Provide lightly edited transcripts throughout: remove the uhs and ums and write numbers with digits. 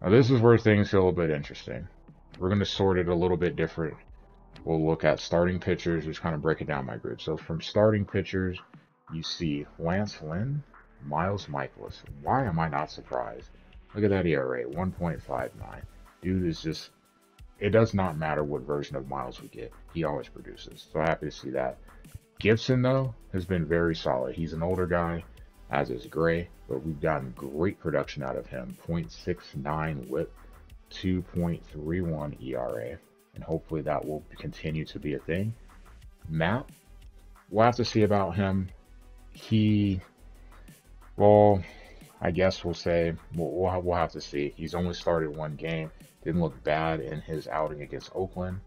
Now this is where things get a little bit interesting. We're going to sort it a little bit different. We'll look at starting pitchers, just kind of break it down my group. So from starting pitchers, you see Lance Lynn, Miles Michaelis. Why am I not surprised? Look at that ERA, 1.59. Dude is just, it does not matter what version of Miles we get. He always produces. So happy to see that. Gibson, though, has been very solid. He's an older guy, as is Gray, but we've gotten great production out of him. 0.69 whip, 2.31 ERA, and hopefully that will continue to be a thing. Matt, we'll have to see about him. He, well, I guess we'll say we'll have to see. He's only started one game. Didn't look bad in his outing against Oakland,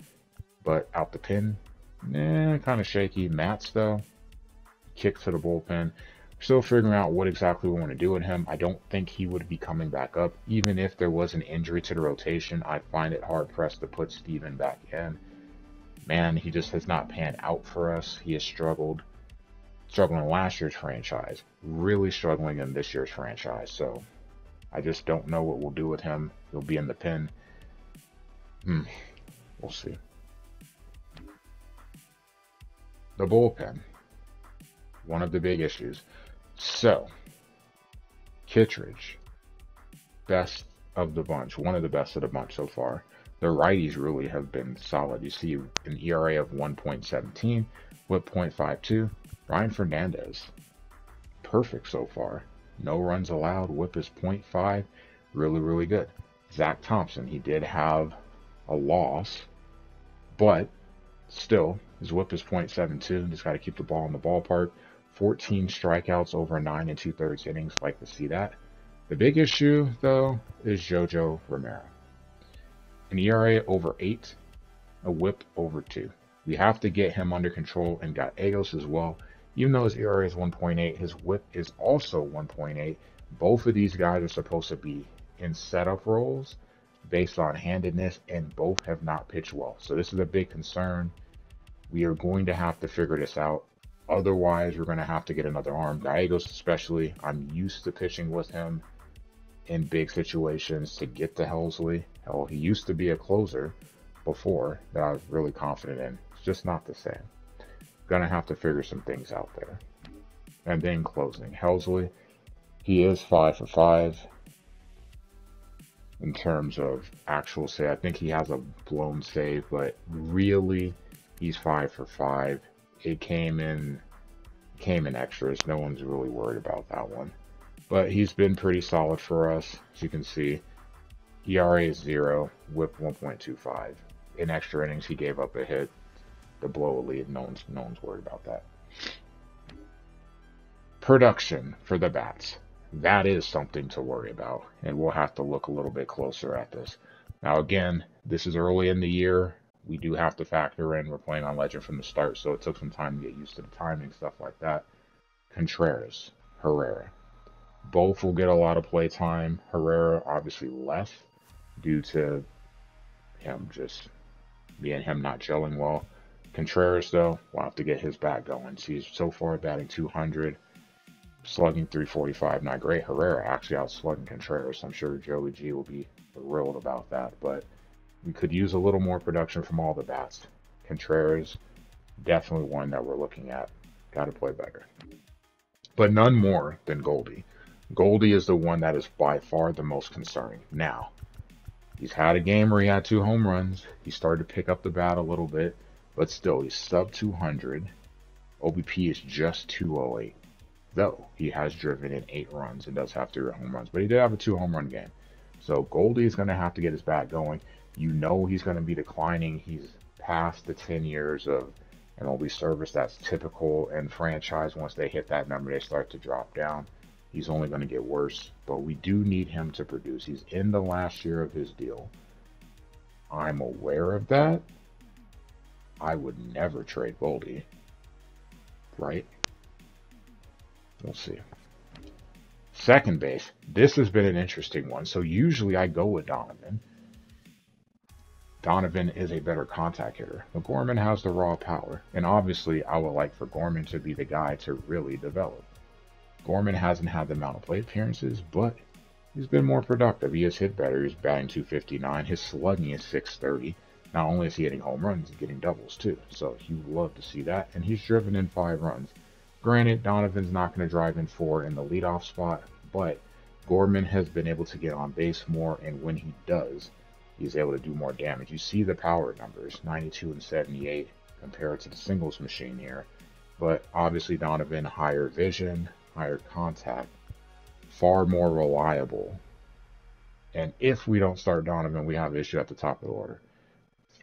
but out the pin, kind of shaky. Matt's though, kick to the bullpen. Still figuring out what exactly we want to do with him. I don't think he would be coming back up. Even if there was an injury to the rotation, I find it hard pressed to put Steven back in. Man, he just has not panned out for us. He has struggled. Struggling in last year's franchise. Really struggling in this year's franchise. So I just don't know what we'll do with him. He'll be in the pen. We'll see. The bullpen. One of the big issues. So, Kittredge, best of the bunch, one of the best of the bunch so far. The righties really have been solid. You see an ERA of 1.17, whip 0.52. Ryan Fernandez, perfect so far. No runs allowed, whip is 0.5, really, really good. Zach Thompson, he did have a loss, but still, his whip is 0.72. Just got to keep the ball in the ballpark. 14 strikeouts over 9 2/3 innings. Like to see that. The big issue, though, is JoJo Romero. An ERA over 8, a whip over 2. We have to get him under control, and got Egos as well. Even though his ERA is 1.8, his whip is also 1.8. Both of these guys are supposed to be in setup roles based on handedness, and both have not pitched well. So this is a big concern. We are going to have to figure this out. Otherwise, we're going to have to get another arm. Gallegos especially, I'm used to pitching with him in big situations to get to Helsley. Hell, he used to be a closer before that I was really confident in. It's just not the same. Going to have to figure some things out there. And then closing. Helsley, he is 5 for 5 in terms of actual save. I think he has a blown save, but really, he's 5 for 5. It came in extras. No one's really worried about that one. But he's been pretty solid for us, as you can see. ERA is 0, whip 1.25. In extra innings, he gave up a hit to blow a lead. No one's worried about that. Production for the bats. That is something to worry about, and we'll have to look a little bit closer at this. Now, again, this is early in the year. We do have to factor in we're playing on Legend from the start, so it took some time to get used to the timing, stuff like that. Contreras, Herrera. Both will get a lot of play time. Herrera, obviously, less due to him not gelling well. Contreras, though, will have to get his bat going. So he's so far batting 200, slugging 345. Not great. Herrera actually out slugging Contreras. I'm sure Joey G will be thrilled about that, but we could use a little more production from all the bats. Contreras, definitely one that we're looking at. Got to play better. But none more than Goldie. Goldie is the one that is by far the most concerning. Now, he's had a game where he had 2 home runs. He started to pick up the bat a little bit, but still, he's sub 200. OBP is just 208. Though, he has driven in 8 runs and does have 3 home runs. But he did have a 2 home run game. So Goldie is going to have to get his bat going. You know he's going to be declining. He's past the 10 years of MLB service. That's typical in franchise. Once they hit that number, they start to drop down. He's only going to get worse. But we do need him to produce. He's in the last year of his deal. I'm aware of that. I would never trade Goldie. Right? We'll see. Second base. This has been an interesting one. So usually I go with Donovan. Donovan is a better contact hitter. But Gorman has the raw power. And obviously, I would like for Gorman to be the guy to really develop. Gorman hasn't had the amount of plate appearances, but He's been more productive. He has hit better. He's batting 259. His slugging is 630. Not only is he hitting home runs, he's getting doubles too. So you love to see that. And he's driven in 5 runs. Granted, Donovan's not going to drive in 4 in the leadoff spot, but Gorman has been able to get on base more, and when he does, he's able to do more damage. You see the power numbers, 92 and 78 compared to the singles machine here. But obviously Donovan, higher vision, higher contact, far more reliable. And if we don't start Donovan, we have an issue at the top of the order.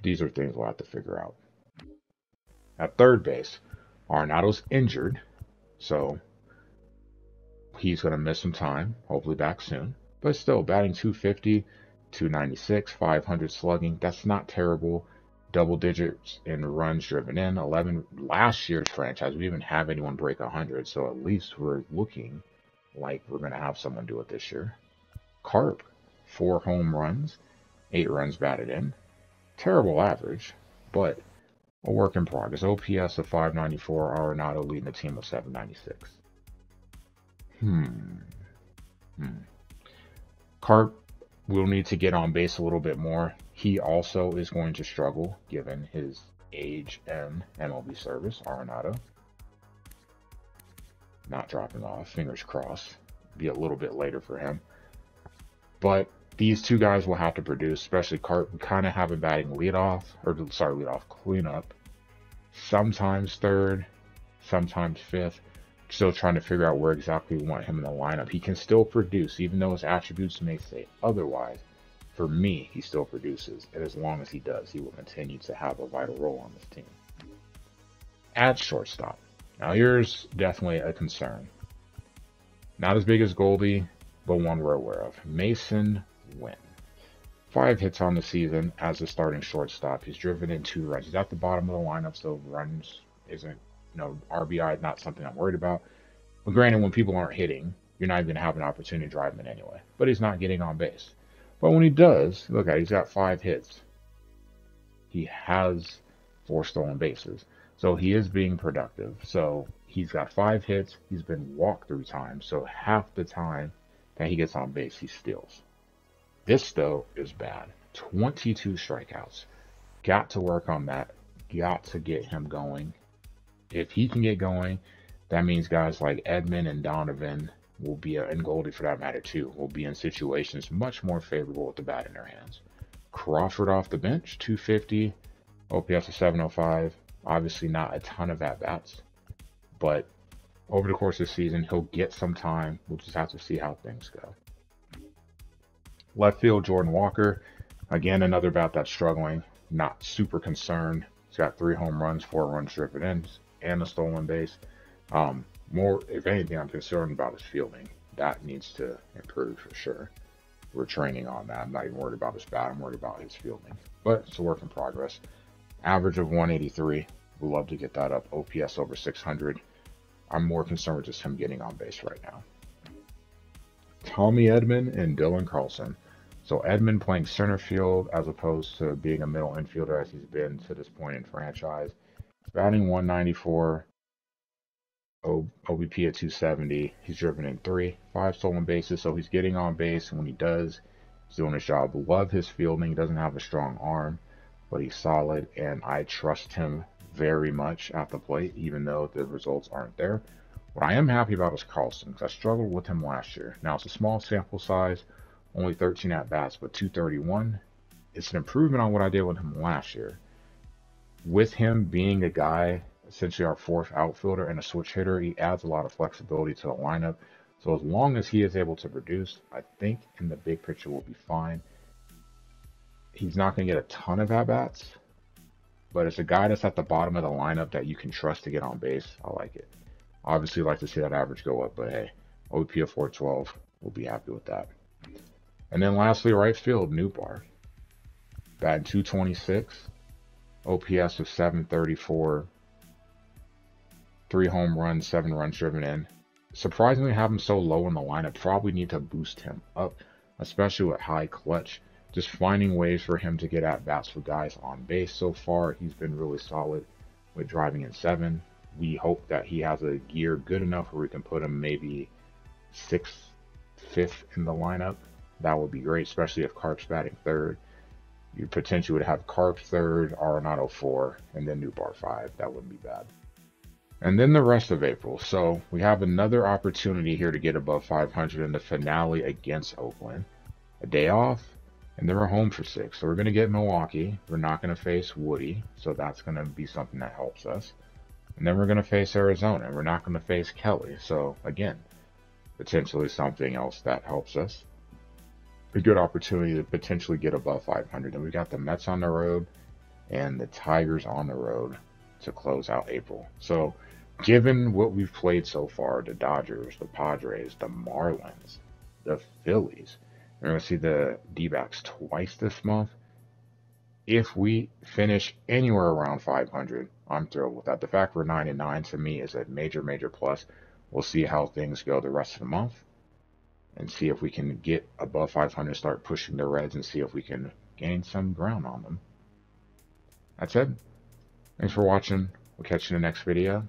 These are things we'll have to figure out. At third base, Arenado's injured, so he's going to miss some time, hopefully back soon. But still, batting 250, 296, 500 slugging, that's not terrible. Double digits in runs driven in, 11 last year's franchise. We didn't have anyone break 100, so at least we're looking like we're going to have someone do it this year. Carp, 4 home runs, 8 runs batted in. Terrible average, but a work in progress. OPS of 594, Arenado leading the team with 796. Carp will need to get on base a little bit more. He also is going to struggle given his age and MLB service. Arenado not dropping off, fingers crossed. Be a little bit later for him. But these two guys will have to produce, especially Carp. We kind of have a batting leadoff cleanup. Sometimes third, sometimes fifth. Still trying to figure out where exactly we want him in the lineup. He can still produce, even though his attributes may say otherwise. For me, he still produces, and as long as he does, he will continue to have a vital role on this team. At shortstop. Now here's definitely a concern. Not as big as Goldie, but one we're aware of. Mason Wynn. 5 hits on the season as a starting shortstop. He's driven in 2 runs. He's at the bottom of the lineup, so runs isn't, RBI, not something I'm worried about. But granted, when people aren't hitting, you're not even going to have an opportunity to drive him in anyway. But he's not getting on base. But when he does, look at it, he's got 5 hits. He has 4 stolen bases. So he is being productive. So he's got 5 hits. He's been walked 3 times. So half the time that he gets on base, he steals. This, though, is bad. 22 strikeouts. Got to work on that. Got to get him going. If he can get going, that means guys like Edman and Donovan will be, and Goldie for that matter too, will be in situations much more favorable with the bat in their hands. Crawford off the bench, 250, OPS of 705. Obviously not a ton of at-bats, but over the course of the season, he'll get some time. We'll just have to see how things go. Left field, Jordan Walker. Again, another bat that's struggling. Not super concerned. He's got 3 home runs, 4 runs driven in, and a stolen base. More, if anything, I'm concerned about his fielding. That needs to improve for sure. We're training on that. I'm not even worried about his bat. I'm worried about his fielding. But it's a work in progress. Average of 183. We'd love to get that up. OPS over 600. I'm more concerned with just him getting on base right now. Tommy Edman and Dylan Carlson. So Edman playing center field as opposed to being a middle infielder as he's been to this point in franchise. Batting 194. OBP at 270. He's driven in 3, 5 stolen bases, so he's getting on base. And when he does, he's doing his job. Love his fielding. He doesn't have a strong arm, but he's solid, and I trust him very much at the plate, even though the results aren't there. What I am happy about is Carlson, because I struggled with him last year. Now, it's a small sample size, only 13 at-bats, but 231. It's an improvement on what I did with him last year. With him being a guy, essentially our 4th outfielder and a switch hitter, he adds a lot of flexibility to the lineup. So as long as he is able to produce, I think in the big picture we'll be fine. He's not going to get a ton of at-bats, but it's a guy that's at the bottom of the lineup that you can trust to get on base. I like it. Obviously, like to see that average go up, but hey, OP of 412, we'll be happy with that. And then lastly, right field, Newbar. Batting 226, OPS of 734, 3 home runs, 7 runs driven in. Surprisingly, have him so low in the lineup. Probably need to boost him up, especially with high clutch. Just finding ways for him to get at bats for guys on base. So far, he's been really solid with driving in 7. We hope that he has a gear good enough where we can put him maybe 6th fifth in the lineup, that would be great, especially if Carp's batting third. You potentially would have Carp third, Arenado 4, and then Newbar 5. That wouldn't be bad. And then the rest of April. So we have another opportunity here to get above 500 in the finale against Oakland. A day off, and then we're home for 6. So we're going to get Milwaukee. We're not going to face Woody, so that's going to be something that helps us. And then we're going to face Arizona, and we're not going to face Kelly. So again, potentially something else that helps us. A good opportunity to potentially get above 500. And we got the Mets on the road and the Tigers on the road to close out April. So given what we've played so far, the Dodgers, the Padres, the Marlins, the Phillies, we're going to see the D-backs twice this month. If we finish anywhere around 500, I'm thrilled with that. The fact we're 9-9 to me is a major, major plus. We'll see how things go the rest of the month and see if we can get above 500, start pushing the Reds, and see if we can gain some ground on them. That's it. Thanks for watching. We'll catch you in the next video.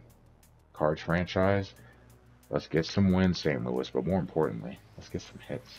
Cards franchise. Let's get some wins, St. Louis, but more importantly, let's get some hits.